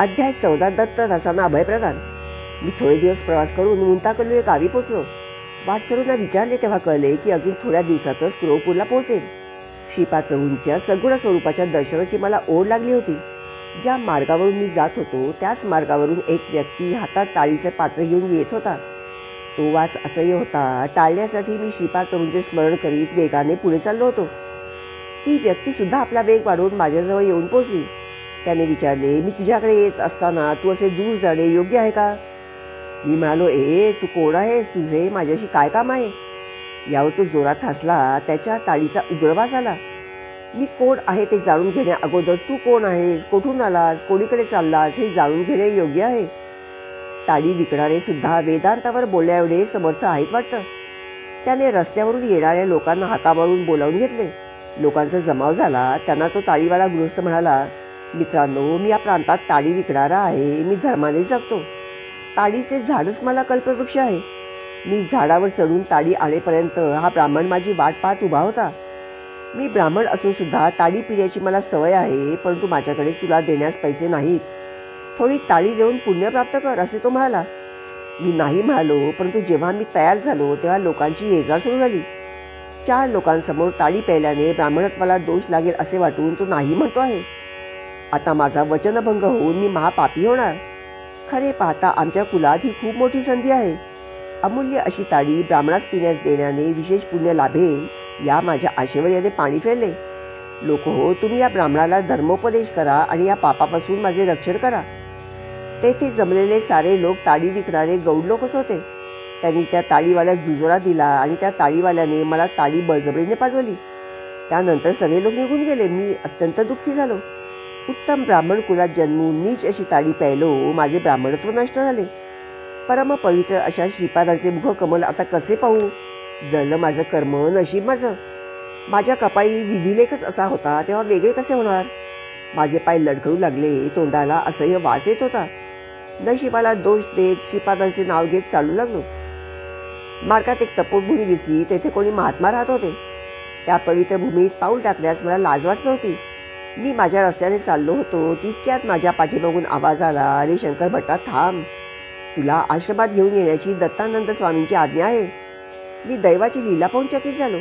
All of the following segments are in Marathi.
अध्याय 14 दत्तदासांना अभयप्रदान. मी थोडे दिवस प्रवास करून मुंताकल्लू गावी पोचलो. वाटसरूंना विचारले तेव्हा कळले की अजून थोड्या दिवसातच कुरवपूरला पोहोचेल. श्रीपाद प्रभूंच्या सगुण स्वरूपाच्या दर्शनाची मला ओढ लागली होती. ज्या मार्गावरून मी जात होतो त्याच मार्गावरून एक व्यक्ती हातात ताळीचे पात्र घेऊन येत होता. तो वास असह्य होता. टाळण्यासाठी मी श्रीपाद प्रभूंचे स्मरण करीत वेगाने पुढे चाललो होतो. ती व्यक्ती सुद्धा आपला वेग वाढवून माझ्याजवळ येऊन पोचली. त्याने विचारले, मी तुझ्याकडे येत असताना तू असे दूर जाणे योग्य आहे का? मी म्हणालो, तू कोण आहेस? तुझे माझ्याशी काय काम आहे? यावर तो जोरात हसला. त्याच्या ताळीचा उग्रवास आला. मी कोण आहे ते जाणून घेण्या अगोदर तू कोण आहेस, कोठून आलास, कोणीकडे चाललास हे जाणून घेणे योग्य आहे. ताडी विकणारे सुद्धा वेदांतावर बोलल्या एवढे समर्थ आहेत वाटतं. त्याने रस्त्यावरून येणाऱ्या लोकांना हाका मारून बोलावून घेतले. लोकांचा जमाव झाला. त्यांना तो ताडीवाला गृहस्थ म्हणाला, मित्रांनो, मी या प्रांतात ताडी विकणारा आहे. मी धर्माने जगतो. ताडीचे झाडच मला कल्पवृक्ष आहे. मी झाडावर चढून ताडी आणेपर्यंत हा ब्राह्मण माझी वाट पाहत उभा होता. मी ब्राह्मण असून सुद्धा ताडी पिण्याची मला सवय आहे, परंतु माझ्याकडे तुला देण्यास पैसे नाहीत. थोडी ताडी देऊन पुण्य प्राप्त कर, असे तो म्हणाला. मी नाही म्हणालो, परंतु जेव्हा मी तयार झालो तेव्हा लोकांची ये-जा सुरू झाली. 4 लोकांसमोर ताडी प्यायल्याने ब्राह्मणत्वाला दोष लागेल असे वाटून तो नाही म्हणतो आहे. आता माझा वचनभंग होऊन मी महापापी होणार. खरे पाहता आमच्या कुलात ही खूप मोठी संधी आहे. अमूल्य अशी ताडी ब्राह्मणास पिण्यास देण्याने विशेष पुण्य लाभेल या माझ्या आशेवर याने पाणी फेरले. लोक हो, तुम्ही या ब्राह्मणाला धर्मोपदेश करा आणि या पापापासून माझे रक्षण करा. तेथे जमलेले सारे लोक ताडी विकणारे गौड लोकच होते. त्यांनी त्या ताडीवाल्यास दुजोरा दिला आणि त्या ताडीवाल्याने मला ताडी बळजबरीने पाजवली. त्यानंतर सगळे लोक निघून गेले. मी अत्यंत दुःखी झालो. उत्तम ब्राह्मण कुलात जन्मून नीच अशी ताडी प्यायलो. माझे ब्राह्मणत्व नष्ट झाले. परम पवित्र अशा श्रीपादाचे मुखकमल आता कसे पाहू? जळलं माझं कर्म, नशीब माझं. माझ्या कपाळी विधिलेखच असा होता, तेव्हा वेगळे कसे होणार? माझे पाय लडखडू लागले. तोंडाला असह्य वास येत होता. नशिबाला दोष देत श्रीपादांचे नाव घेत चालू लागलो. मार्गात एक तपोभूमी दिसली. तेथे कोणी महात्मा राहत होते. त्या पवित्र भूमीत पाऊल टाकण्यास मला लाज वाटत होती. मी माझ्या रस्त्याने चाललो होतो. तितक्यात माझ्या पाठीमागून आवाज आला, अरे शंकर भट्टा, थांब. तुला आश्रमात घेऊन येण्याची दत्तानंद स्वामींची आज्ञा आहे. मी दैवाची लीला पाहून चकित झालो.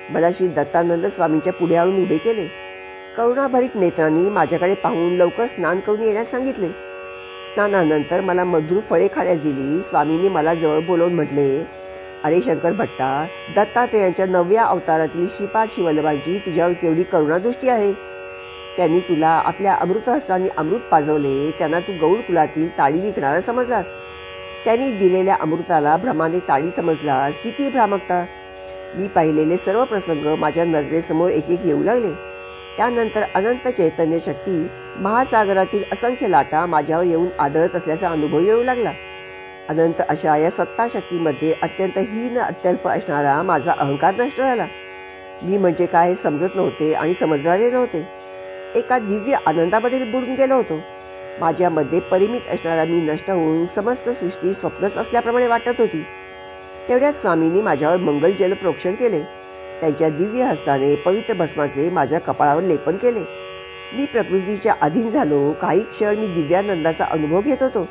मला श्री दत्तानंद स्वामींच्या पुढे आणून उभे केले. करुणाभरीत नेत्रांनी माझ्याकडे पाहून लवकर स्नान करून येण्यास सांगितले. स्नानानंतर मला मधुर फळे खाण्यास दिली. स्वामींनी मला जवळ बोलवून म्हटले, अरे शंकर भट्टा, दत्तात्रेयांच्या 9व्या अवतारातील श्रीपाद शिवल्लभांची तुझ्यावर केवढी करुणादृष्टी आहे. त्यांनी तुला आपल्या अमृतहस्ताने अमृत पाजवले. त्यांना तू गौड कुलातील ताडी विकणारा समजलास. त्यांनी दिलेल्या अमृताला भ्रमाने ताडी समजलास. किती भ्रामकता! मी पाहिलेले सर्व प्रसंग माझ्या नजरेसमोर एक एक येऊ लागले. त्यानंतर अनंत चैतन्य शक्ती महासागरातील असंख्य लाटा माझ्यावर येऊन आदळत असल्याचा अनुभव येऊ लागला. अनंत अशा या सत्ता शक्तीमध्ये अत्यंत हीन अत्यल्प असणारा माझा अहंकार नष्ट झाला. मी म्हणजे काय हे समजत नव्हते आणि समजणारे नव्हते. एका दिव्य आनंदामध्ये बुडून गेलो होतो. माझ्यामध्ये परिमित असणारा मी नष्ट होऊन समस्त सृष्टी स्वप्नच असल्याप्रमाणे वाटत होती. तेवढ्यात स्वामींनी माझ्यावर मंगल जल प्रोक्षण केले. त्यांच्या दिव्य हस्ताने पवित्र भस्माचे माझ्या कपाळावर लेपन केले. मी प्रकृतीच्या अधीन झालो. काही क्षण मी दिव्यानंदाचा अनुभव घेत होतो.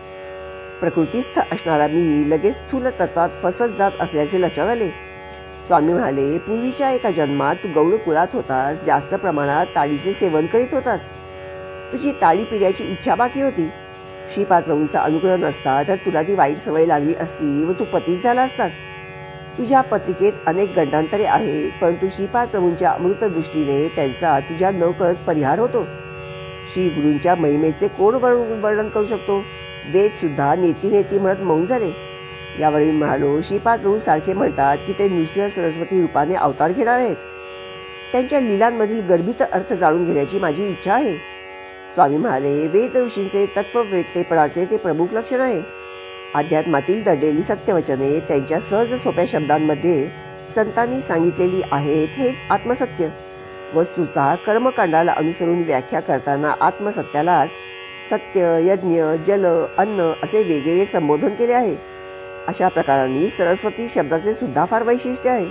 प्रकृतीस्थ असणारा मी लगेच स्थूल तत्वात फसत जात असल्याचे लक्षात आले. स्वामी म्हणाले, पूर्वीच्या एका जन्मात तू गौड कुळात होतास. जास्त प्रमाणात ताडीचे सेवन करीत होतास. तुझी ताडी पिण्याची इच्छा बाकी होती. श्रीपाद प्रभूंचा अनुग्रह नसता तर तुला ती वाईट सवय लागली असती व तू पतित झाला असतास. तुझ्या पत्रिकेत अनेक गंडांतरे आहेत, परंतु श्रीपाद प्रभूंच्या अमृत दृष्टीने त्यांचा तुझ्या नकळत परिहार होतो. श्री गुरूंच्या महिमेचे कोण वर्णन करू शकतो? वेद सुद्धा नेती नेती म्हणत मौन झाले. यावर मी म्हणालो, श्रीपाद प्रभू सारखे म्हणतात की ते नृसिंह सरस्वती रूपाने अवतार घेणार आहेत. त्यांच्या लीलांमधील गर्भित अर्थ जाणून घेण्याची माझी इच्छा आहे. स्वामी म्हणाले, वेद ऋषींचे तत्ववेत्तेपणाचे ते प्रमुख लक्षण आहे. अध्यात्मातील दडलेली सत्यवचने त्यांच्या सहज सोप्या शब्दांमध्ये संतांनी सांगितलेली आहेत. हेच आत्मसत्य. वस्तुतः कर्मकांडाला अनुसरून व्याख्या करताना आत्मसत्यालाच सत्य, यज्ञ, जल, अन्न असे वेगवेगळे संबोधन केले आहे. अशा प्रकारांनी सरस्वती शब्दाचे सुद्धा फार वैशिष्ट्य आहे.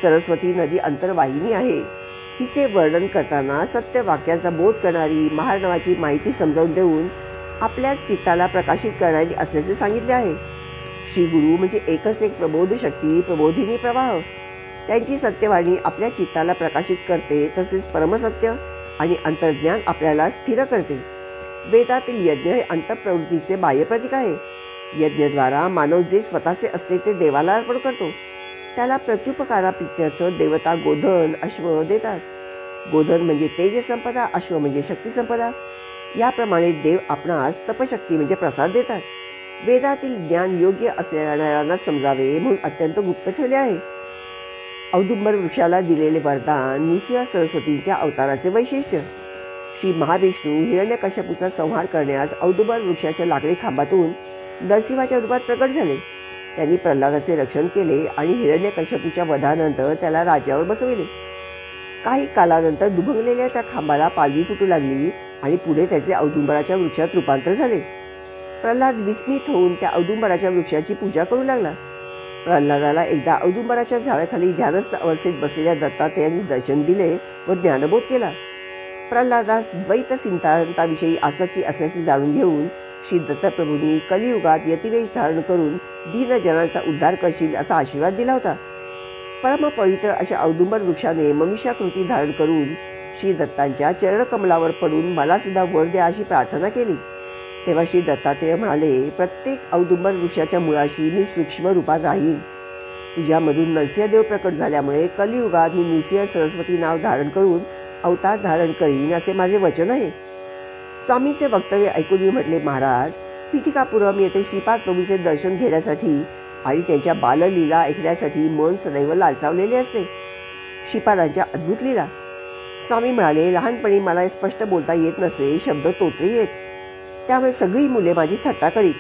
सरस्वती नदी अंतर्वाहिनी आहे. हिचे वर्णन करताना सत्य वाक्यांचा बोध करणारी महार नावाची माहिती समजावून देऊन आपल्याच चित्ताला प्रकाशित करणारी असल्याचे सांगितले आहे. श्री गुरु म्हणजे एकच एक प्रबोध शक्ती, प्रबोधिनी प्रवाह. त्यांची सत्यवाणी आपल्या चित्ताला प्रकाशित करते, तसेच परमसत्य आणि अंतर्ज्ञान आपल्याला स्थिर करते. वेदातील यज्ञ हे अंतःप्रवृत्तीचे बाह्य प्रतीक आहे. यज्ञद्वारा मानव जे स्वतःचे असते ते देवाला अर्पण करतो. त्याला प्रत्युपकाराप्रित्यर्थ देवता गोधन, अश्व देतात. गोधन म्हणजे तेज संपदा, अश्व म्हणजे शक्ती संपदा. याप्रमाणे देव आपणास तपशक्ती म्हणजे प्रसाद देतात. वेदातील ज्ञान योग्य असणाऱ्यांना समजावे म्हणून अत्यंत गुप्त ठेवले आहे. औदुंबर वृक्षाला दिलेले वरदान नृसिंह सरस्वतींच्या अवताराचे वैशिष्ट्य. श्री महाविष्णू हिरण्यकश्यपूचा संहार करण्यास औदुंबर वृक्षाच्या लाकडी खांबातून नरसिंहाच्या रूपात प्रकट झाले. त्यांनी प्रल्हादाचे रक्षण केले आणि हिरण्यकश्यपूच्या वधानंतर त्याला राज्यावर बसविले. काही कालानंतर दुभंगलेल्या त्या खांबाला पालवी फुटू लागली आणि पुढे त्याचे औदुंबराच्या वृक्षात रूपांतर झाले. प्रल्हाद विस्मित होऊन त्या औदुंबराच्या वृक्षाची पूजा करू लागला. प्रल्हादाला एकदा औदुंबराच्या झाडाखाली ध्यानस्थ अवस्थेत बसलेल्या दत्तात्रेयांनी दर्शन दिले व ज्ञानबोध केला. प्रल्हादास द्वैत सिद्धांताविषयी आसक्ती असल्याचे जाणून घेऊन श्री दत्तप्रभूंनी कलियुगात यतिवेश धारण करून दीनजनांचा उद्धार करशील असा आशीर्वाद दिला होता. परमपवित्र अशा औदुंबर वृक्षाने मनुष्याकृती धारण करून श्री दत्तांच्या चरणकमलावर पडून मला सुद्धा वर द्या अशी प्रार्थना केली. तेव्हा श्री दत्तात्रेय म्हणाले, प्रत्येक औदुंबर वृक्षाच्या मुळाशी मी सूक्ष्म रूपात राहीन. तुझ्यामधून नरसिंहदेव प्रकट झाल्यामुळे कलियुगात मी नृसिंह सरस्वती नाव धारण करून अवतार धारण करीन असे माझे वचन आहे. स्वामींचे वक्तव्य ऐकून मी म्हटले, महाराज, पीठिकापुरम येथे श्रीपाद प्रभूंचे दर्शन घेण्यासाठी आणि त्यांच्या बाललीला ऐकण्यासाठी मन सदैव लालचावलेले असते. श्रीपादांच्या अद्भुत लीला. स्वामी म्हणाले, लहानपणी मला स्पष्ट बोलता येत नसे, शब्द तोत्रे येत. त्यामुळे सगळी मुले माझी थट्टा करीत.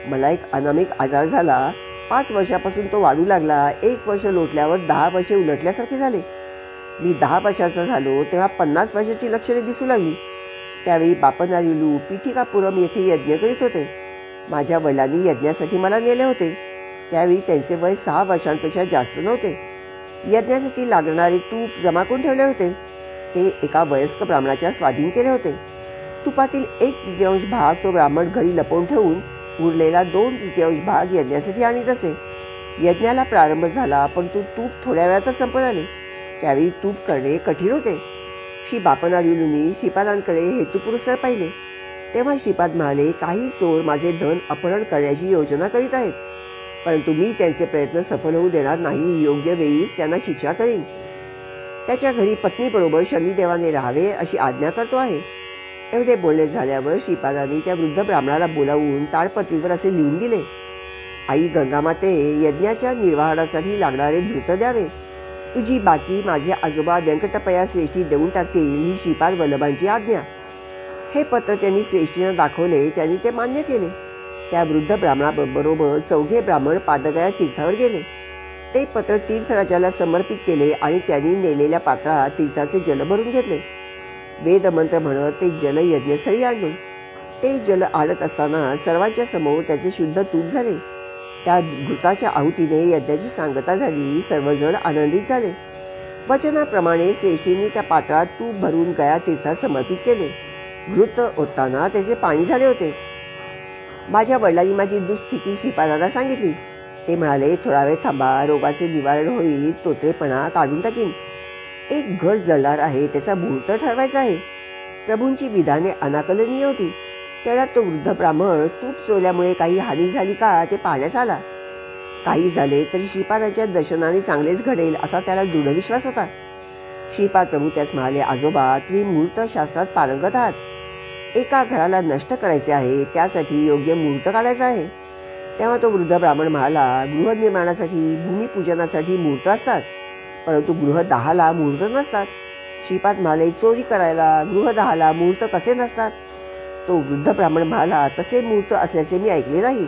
मला एक अनामिक आजार झाला. 5 वर्षापासून तो वाढू लागला. 1 वर्ष लोटल्यावर 10 वर्षे उलटल्यासारखे झाले. मी 10 वर्षाचा झालो तेव्हा 50 वर्षाची लक्षणे दिसू लागली. त्यावेळी बापनारिलू पीठिकापुरम येथे यज्ञ करीत होते. माझ्या वडिलांनी यज्ञासाठी मला नेले होते. त्यावेळी त्यांचे वय 6 वर्षांपेक्षा जास्त नव्हते. यज्ञासाठी लागणारे तूप जमा करून ठेवले होते. ते एका वयस्क ब्राह्मणाच्या स्वाधीन केले होते. तुपातील 1/3 भाग तो ब्राह्मण घरी लपवून ठेवून उरलेला 2/3 भाग यज्ञासाठी आणीत असे. यज्ञाला प्रारंभ झाला, परंतु तूप थोड्या वेळातच संपत आले. त्यावेळी तूप करणे कठीण होते. श्री बापनारिलूंनी श्रीपादांकडे हेतुपुरस्सर पाहिले. तेव्हा श्रीपाद म्हणाले, काही चोर माझे धन अपहरण करण्याची योजना करीत आहेत, परंतु मी त्यांचे प्रयत्न सफल होऊ देणार नाही. योग्य वेळीच त्यांना शिक्षा करीन. त्याच्या घरी पत्नीबरोबर शनिदेवाने राहावे अशी आज्ञा करतो आहे. एवढे बोलणे झाल्यावर श्रीपादांनी त्या वृद्ध ब्राह्मणाला बोलावून ताडपत्रीवर असे लिहून दिले, आई गंगामाते, यज्ञाच्या निर्वाहनासाठी लागणारे धृत द्यावे. तुझी बाकी माझे आजोबा व्यंकटपया श्रेष्ठी देऊन टाकतील ही श्रीपाद वल्लभांची आज्ञा. हे पत्र त्यांनी श्रेष्ठींना दाखवले. त्यांनी ते मान्य केले. त्या वृद्ध ब्राह्मणाबरोबर 4 ब्राह्मण पादगया तीर्थावर गेले. ते पत्र तीर्थराजाला समर्पित केले आणि त्यांनी नेलेल्या पात्रात तीर्थाचे जल भरून घेतले. वेदमंत्र म्हणत ते जल यज्ञस्थळी आणले. ते जल आणत असताना सर्वांच्या समोर त्याचे शुद्ध तूप झाले. त्या घृताच्या आहुतीने यज्ञाची सांगता झाली. सर्वजण आनंदित झाले. वचनाप्रमाणे श्रेष्ठींनी त्या पात्रात तूप भरून गया तीर्थात समर्पित केले. घृत ओतताना त्याचे पाणी झाले होते. माझ्या वडिलांनी माझी दुःस्थिती श्रीपादांना सांगितली. ते म्हणाले, थोडा वेळ थांबा, रोगाचे निवारण होईल, तोत्रेपणा काढून टाकीन. एक घर जळणार आहे, त्याचा मुहूर्त ठरवायचा आहे. प्रभूंची विधाने अनाकलनीय होती. तेवढ्यात तो वृद्ध ब्राह्मण तूप चोरल्यामुळे काही हानी झाली का ते पाहण्यास आला. काही झाले तरी श्रीपादांच्या दर्शनाने चांगलेच घडेल असा त्याला दृढ विश्वास होता. श्रीपाद प्रभू त्यास म्हणाले, आजोबा, तुम्ही मुहूर्त शास्त्रात पारंगत आहात. एका घराला नष्ट करायचे आहे, त्यासाठी योग्य मुहूर्त काढायचा आहे. तेव्हा तो वृद्ध ब्राह्मण म्हणाला, गृहनिर्माणासाठी, भूमिपूजनासाठी मुहूर्त असतात, परंतु गृहदाहाला मुहूर्त नसतात. श्रीपाद म्हणाले, चोरी करायला गृहदाहाला मुहूर्त कसे नसतात? तो वृद्ध ब्राह्मण म्हणाला, तसे मुहूर्त असल्याचे मी ऐकले नाही.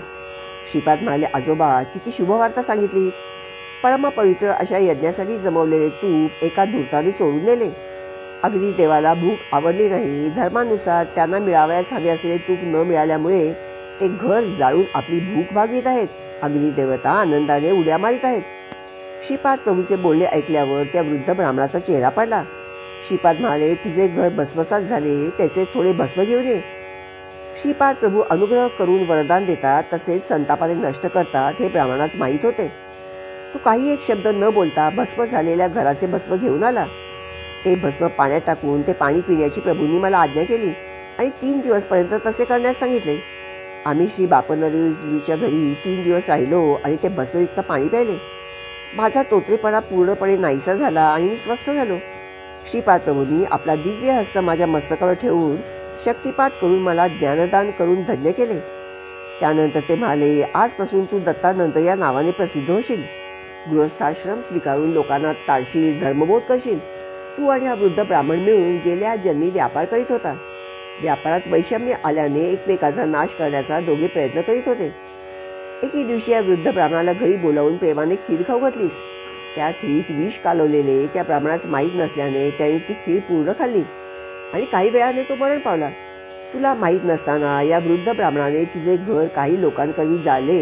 श्रीपाद म्हणाले, आजोबा, किती शुभवार्ता सांगितली. परमपवित्र अशा यज्ञासाठी जमवलेले तूप एका धूर्ताने चोरून नेले. अगदी देवाला भूक आवडली नाही. धर्मानुसार त्यांना मिळावयास हवे असलेले तूप न मिळाल्यामुळे ते घर जाळून आपली भूक भागवित आहेत. अग्नी देवता आनंदाने उड्या मारित आहेत. श्रीपाद प्रभूचे बोलणे ऐकल्यावर त्या वृद्ध ब्राह्मणाचा चेहरा पडला. श्रीपाद म्हणाले, तुझे घर भस्मसात झाले, त्याचे थोडे भस्म घेऊन ये. श्रीपाद प्रभू अनुग्रह करून वरदान देतात तसेच संतापाने नष्ट करतात हे ब्राह्मणास माहीत होते. तो काही एक शब्द न बोलता भस्म झालेल्या घराचे भस्म घेऊन आला. ते भस्म पाण्यात टाकून ते पाणी पिण्याची प्रभूंनी मला आज्ञा केली आणि 3 दिवसपर्यंत तसे करण्यास सांगितले. आम्ही श्री बापनरूच्या घरी 3 दिवस राहिलो आणि ते भस्मयुक्त पाणी प्यायले. माझा तोत्रेपणा पूर्णपणे नाहीसा झाला आणि मी स्वस्थ झालो. श्रीपाद प्रभूंनी आपला दिव्य हस्त माझ्या मस्तकावर ठेवून शक्तिपात करून मला ज्ञानदान करून धन्य केले. त्यानंतर ते म्हणाले, आजपासून तू दत्तानंद या नावाने प्रसिद्ध होशील. गृहस्थाश्रम स्वीकारून लोकांना तारशील, धर्मबोध करशील. तू आणि हा वृद्ध ब्राह्मण मिळून गेल्या जन्मी व्यापार करीत होता. व्यापारात वैषम्य आल्याने एकमेकाचा नाश करण्याचा दोघे प्रयत्न करीत होते. एके दिवशी या वृद्ध ब्राह्मणाला घरी बोलावून प्रेमाने खीर खाऊ घातलीस. त्या खीरीत विष कालवलेले त्या ब्राह्मणास माहीत नसल्याने त्याने ती खीर पूर्ण खाल्ली आणि काही वेळाने तो मरण पावला. तुला माहीत नसताना या वृद्ध ब्राह्मणाने तुझे घर काही लोकांकरवी जाळले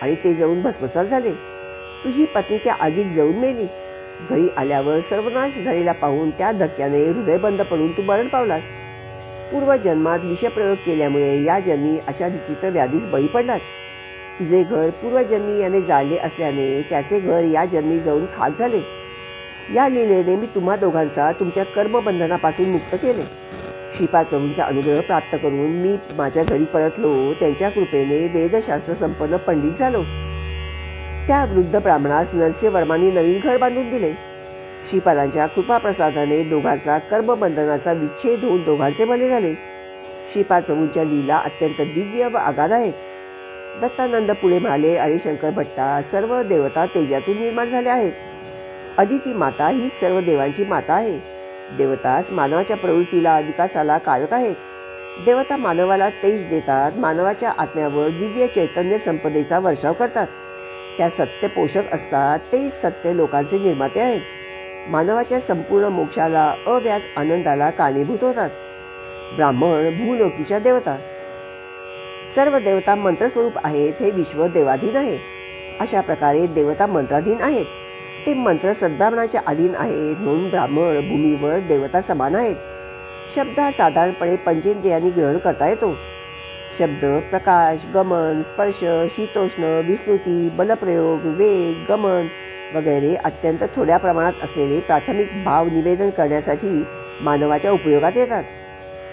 आणि ते जळून भस्मसात झाले. तुझी पत्नी त्या आगीत जळून मेली. घरी आल्यावर सर्वनाश झालेला पाहून त्या धक्क्याने हृदय बंद पडून तू मरण पावलास. पूर्वजन्मात विषप्रयोग केल्यामुळे या जन्मी अशा विचित्र व्याधीस बळी पडलास. तुझे घर पूर्वजन्मी याने जाळले असल्याने त्याचे घर या जन्मी जळून खाक झाले. या लीलेने मी तुम्हा दोघांचा तुमच्या कर्मबंधनापासून मुक्त केले. श्रीपाद प्रभूंचा अनुग्रह प्राप्त करून मी माझ्या घरी परतलो. त्यांच्या कृपेने वेदशास्त्र संपन्न पंडित झालो. त्या वृद्ध ब्राह्मणास नरसिंहवर्मांनी नवीन घर बांधून दिले. श्रीपादांच्या कृपाप्रसादाने दोघांचा कर्मबंधनाचा विच्छेद होऊन दोघांचे भले झाले. श्रीपाद प्रभूंच्या लीला अत्यंत दिव्य व आगाध आहेत. दत्तानंद पुढे म्हणाले, अरे शंकर भट्टा, सर्व देवता तेजातून निर्माण झाल्या आहेत. अदिती माता ही सर्व देवांची माता आहे. देवताच मानवाच्या प्रवृत्तीला विकासाला कारक आहेत. देवता मानवाला तेज देतात. मानवाच्या आत्म्यावर दिव्य चैतन्य संपदेचा वर्षाव करतात. त्या सत्य पोषक असतात. तेच सत्य लोकांचे निर्माते आहेत. मानवाच्या संपूर्ण मोक्षाला अव्याज आनंदाला कारणीभूत होतात. ब्राह्मण भूलोकीच्या देवता. सर्व देवता मंत्रस्वरूप आहेत. हे विश्व देवाधीन आहे. अशा प्रकारे देवता मंत्राधीन आहेत. ते मंत्र सद्ब्राह्मणाच्या अधीन आहेत. म्हणून ब्राह्मण भूमीवर देवता समान आहेत. शब्द हा साधारणपणे पंचेंद्रियांनी ग्रहण करता येतो. शब्द प्रकाश, गमन, स्पर्श, शीतोष्ण, विस्मृती, बलप्रयोग, वेग, गमन वगैरे अत्यंत थोड्या प्रमाणात असलेले प्राथमिक भाव निवेदन करण्यासाठी मानवाच्या उपयोगात येतात.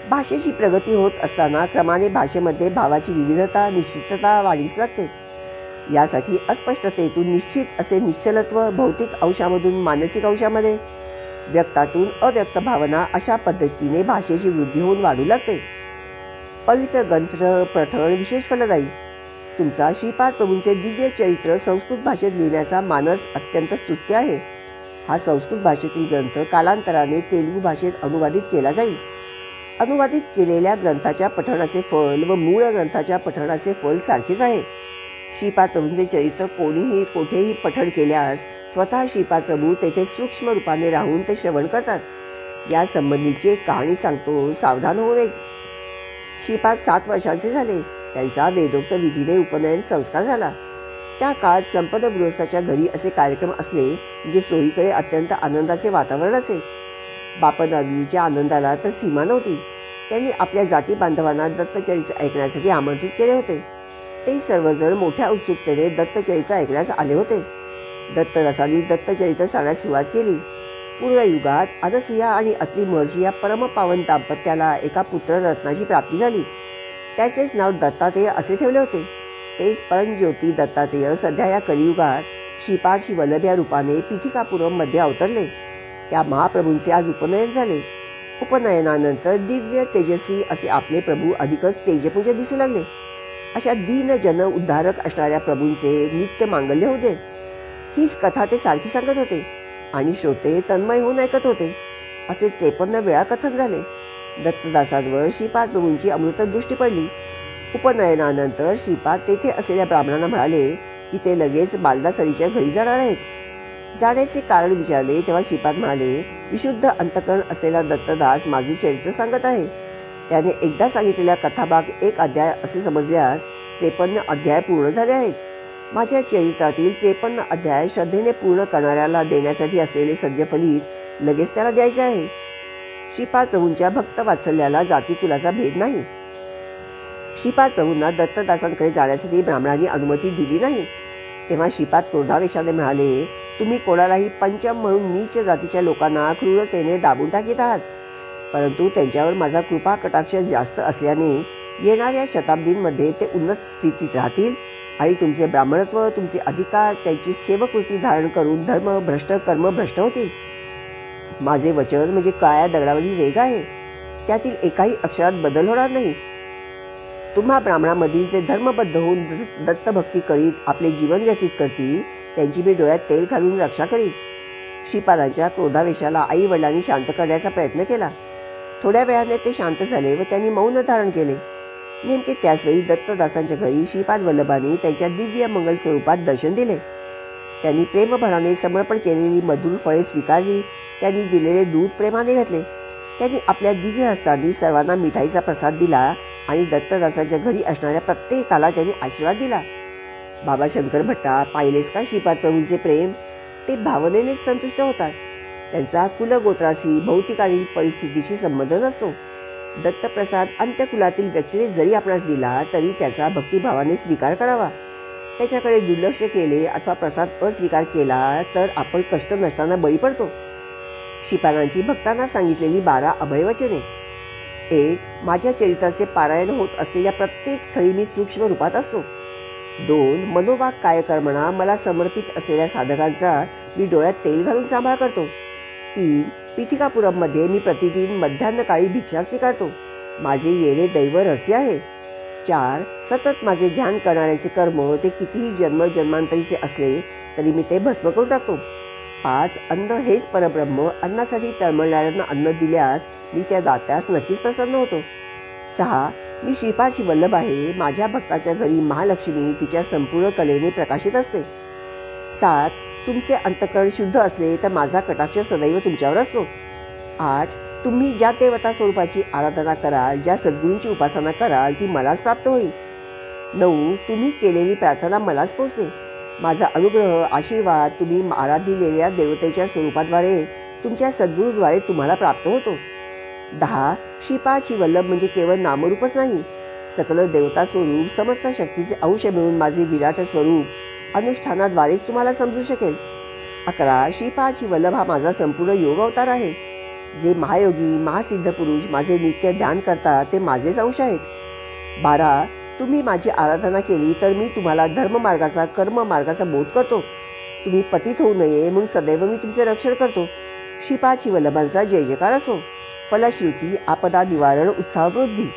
भाषेची प्रगती होत असताना क्रमाने भाषेमध्ये भावाची विविधता, निश्चितता वाढीस लागते. यासाठी अस्पष्टतेतून निश्चित असे निश्चलत्व, भौतिक अंशामधून मानसिक अंशामध्ये, व्यक्तातून अव्यक्त भावना अशा पद्धतीने भाषेची वृद्धी होऊन वाढू लागते. पवित्र ग्रंथ पठण विशेष फलदायी. तुमचा श्रीपाद प्रभूंचे दिव्य चरित्र संस्कृत भाषेत लिहिण्याचा मानस अत्यंत स्तुत्य आहे. हा संस्कृत भाषेतील ग्रंथ कालांतराने तेलुगू भाषेत अनुवादित केला जाईल. अनुवादित केलेल्या ग्रंथाच्या पठणाचे फल व मूळ ग्रंथाच्या पठणाचे फल सारखेच आहे. श्रीपाद प्रभूंचे चरित्र कोणीही कोठेही पठण केल्यास स्वतः श्रीपाद प्रभू तेथे सूक्ष्म रूपाने राहून ते श्रवण करतात. या संबंधीची एक कहाणी सांगतो, सावधान होऊ नये. श्रीपाद 7 वर्षांचे झाले. त्यांचा वेदोक्त विधीने उपनयन संस्कार झाला. त्या काळात संपन्न गृहस्थाच्या घरी असे कार्यक्रम असले म्हणजे सोयीकडे अत्यंत आनंदाचे वातावरण असे. बापनरूच्या आनंदाला तर सीमा नव्हती. त्यांनी आपल्या जाती बांधवांना दत्तचरित्र ऐकण्यासाठी आमंत्रित केले होते. ते सर्वजण मोठ्या उत्सुकतेने दत्तचरित्र ऐकण्यास आले होते. दत्तरसांनी दत्तचरित्र सांगण्यास सुरुवात केली. पूर्वयुगात अनसूया आणि अत्री महर्षी या परमपावन दाम्पत्याला एका पुत्ररत्नाची प्राप्ती झाली. त्याचेच नाव दत्तात्रेय असे ठेवले होते. तेच परमज्योती दत्तात्रेय सध्या या कलियुगात श्रीपाद शिवल्लभ या रूपाने पीठिकापुरम मध्ये अवतरले. त्या महाप्रभूंचे आज उपनयन झाले. उपनयनानंतर दिव्य तेजस्वी असे आपले प्रभू अधिकच तेजपुंज दिसू लागले. अशा दीन जन उद्धारक असणाऱ्या प्रभूंचे नित्य मांगल्य होते. हीच कथा ते सारखी सांगत होते आणि श्रोते तन्मय होऊन ऐकत होते. असे 53 वेळा कथन झाले. दत्तदासांवर श्रीपाद प्रभूंची अमृतदृष्टी पडली. उपनयनानंतर श्रीपाद तेथे असलेल्या ब्राह्मणांना म्हणाले की ते लगेच बालदासरीच्या घरी जाणार आहेत. जाण्याचे कारण विचारले तेव्हा श्रीपाद म्हणाले, विशुद्ध अंतकरण असलेला दत्तदास माझे चरित्र सांगत आहे. त्याने एकदा सांगितलेल्या कथाभाग 1 अध्याय असे समजल्यास 53 अध्याय पूर्ण झाले आहेत. माझ्या चरित्रातील 53 अध्याय श्रद्धेने पूर्ण करणाऱ्याला देण्यासाठी असलेले सद्यफलित लगेच त्याला द्यायचे आहे. श्रीपाद प्रभूंच्या भक्त वात्सल्याला जाती कुलाचा भेद नाही. श्रीपाद प्रभूंना दत्तदासांकडे जाण्यासाठी ब्राह्मणांनी अनुमती दिली नाही. तेव्हा श्रीपाद क्रोधावेशाने म्हणाले, तुम्ही कोणालाही पंचम म्हणून नीच जातीच्या लोकांना क्रूरतेने दाबून टाकीत आहात. परंतु त्यांच्यावर माझा कृपा कटाक्ष जास्त असल्याने येणाऱ्या शताब्दींमध्ये ते उन्नत स्थितीत राहतील आणि तुमचे ब्राह्मणत्व, तुमचे अधिकार, त्यांची सेवकृती धारण करून धर्म भ्रष्ट, कर्म भ्रष्ट होतील. माझे वचन म्हणजे काळ्या दगडावरील रेघ आहे, त्यातील एकाही अक्षरात बदल होणार नाही. तुम्हा ब्राह्मणामधील जे धर्मबद्ध होऊन दत्तभक्ती करीत आपले जीवन व्यतीत करतील, त्यांची मी डोळ्यात तेल घालून रक्षा करीन. श्रीपादांच्या क्रोधावेशाला आई वडिलांनी शांत करण्याचा प्रयत्न केला. थोड्या वेळाने ते शांत झाले व त्यांनी मौन धारण केले. नेमके त्याचवेळी दत्तदासांच्या घरी श्रीपाद वल्लभांनी त्यांच्या दिव्य मंगल स्वरूपात दर्शन दिले. त्यांनी प्रेमभराने समर्पण केलेली मधुर फळे स्वीकारली. त्यांनी दिलेले दूध प्रेमाने घातले. त्यांनी आपल्या दिव्य हस्तांनी सर्वांना मिठाईचा प्रसाद दिला आणि दत्तदासांच्या घरी असणाऱ्या प्रत्येकाला त्यांनी आशीर्वाद दिला. बाबा शंकर भट्टा, पाहिलेस का श्रीपाद प्रभूंचे प्रेम? ते भावनेनेच संतुष्ट होतात. त्यांचा कुलगोत्राशी भौतिकातील परिस्थितीशी संबंध नसतो. दत्तप्रसाद अंत्यकुलातील व्यक्तीने जरी आपणास दिला तरी त्याचा भक्तिभावाने स्वीकार करावा. त्याच्याकडे दुर्लक्ष केले अथवा प्रसाद अस्वीकार केला तर आपण कष्ट नष्टांना बळी पडतो. श्रीपादांची भक्तांना सांगितलेली 12 अभयवचने. 1. माझ्या चरित्राचे पारायण होत असलेल्या प्रत्येक स्थळी मी सूक्ष्म रूपात असतो. 2. मनोवाक कायकर्मणा मला समर्पित असलेल्या साधकांचा मी डोळ्यात तेल घालून सांभाळ करतो. 3. पीठिकापुरममध्ये मी प्रतिदिन मध्यान्हकाळी भिक्षा स्वीकारतो. माझे येणे दैव रहस्य आहे. 4. सतत माझे ध्यान करणाऱ्यांचे कर्म ते कितीही जन्मांतरीचे असले तरी मी ते भस्म करून टाकतो. 5. अन्न हेच परब्रह्म. अन्नासाठी तळमळणाऱ्यांना अन्न दिल्यास मी त्या दात्यास नक्कीच प्रसन्न होतो. 6. मी श्रीपादची वल्लभ आहे. माझ्या भक्ताच्या घरी महालक्ष्मी तिच्या संपूर्ण कलेने प्रकाशित असते. 7. तुमचे अंतःकरण शुद्ध असले तर माझा कटाक्ष सदैव तुमच्यावर असतो. 8. तुम्ही ज्या देवता स्वरूपाची आराधना कराल, ज्या सद्गुरूंची उपासना कराल ती मलाच प्राप्त होईल. 9. तुम्ही केलेली प्रार्थना मलाच पोचते. माझा अनुग्रह, आशीर्वाद तुम्ही आराधिलेल्या देवतेच्या स्वरूपाद्वारे, तुमच्या सद्गुरूद्वारे तुम्हाला प्राप्त होतो. 10. श्रीपादची वल्लभ म्हणजे केवळ नामरूपच नाही, सकल देवता स्वरूप, समस्त शक्तीचे अंश मिळून माझे विराट स्वरूप अनुष्ठानाद्वारेच तुम्हाला समजू शकेल. 11. श्रीपादची वल्लभ हा माझा संपूर्ण योग अवतार आहे. जे महायोगी, महासिद्ध पुरुष माझे नित्य ध्यान करतात ते माझेच अंश आहेत. 12. तुम्ही माझी आराधना केली तर मी तुम्हाला धर्ममार्गाचा, कर्ममार्गाचा बोध करतो. तुम्ही पतित होऊ नये म्हणून सदैव मी तुमचे रक्षण करतो. श्रीपादची वल्लभांचा जय जयकार असो. फलश्रुती, आपदा निवारण, उत्साह वृद्धी.